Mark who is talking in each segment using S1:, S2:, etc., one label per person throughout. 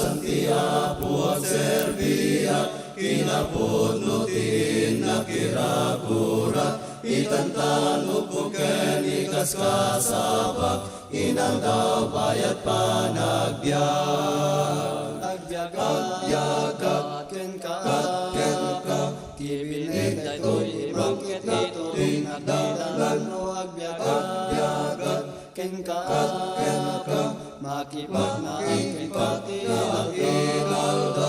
S1: Santiago at Serbia, kinapudnutin na kirakurat, itantanog ko ken ikaskasabak, inang daw bayat panagbiag. Agbiagak, ken ka, tibinig daytoy ibangkit ito, nagdalan no agbiagak, ken ka, makipag na ang pati ang inaldaw.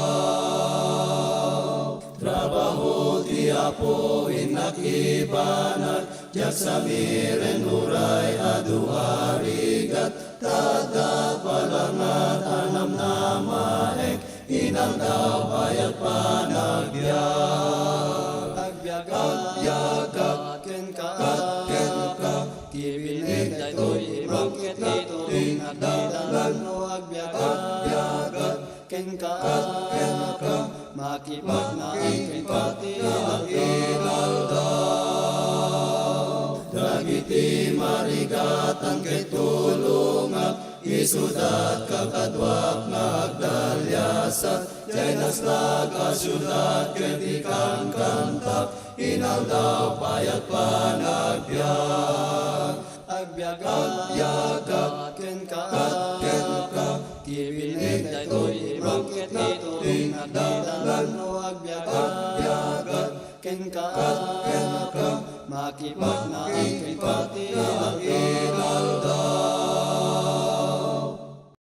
S1: Trabaho ti Apo inakibanan, jak samiren uray aduarigat, tada palangat anam na maek, inang daw bayat panagbiag. Agbiagak, ken ka, tibinig daytoy ibangkit ito, nagdalan no agbiagak, ken ka, makipag na ang pati ang inaldaw. Dagiti marigatan ket tulungan, isudat kakadwak nga agdalyasat, jay naslag a syudad ket ikang kantak, inaldaw bayat panagbiag. Agbiagak, ken ka, tibinig daytoy ibangkit ito, nagdalan no agbiagak, ken ka, makipag na ang pati ang inaldaw.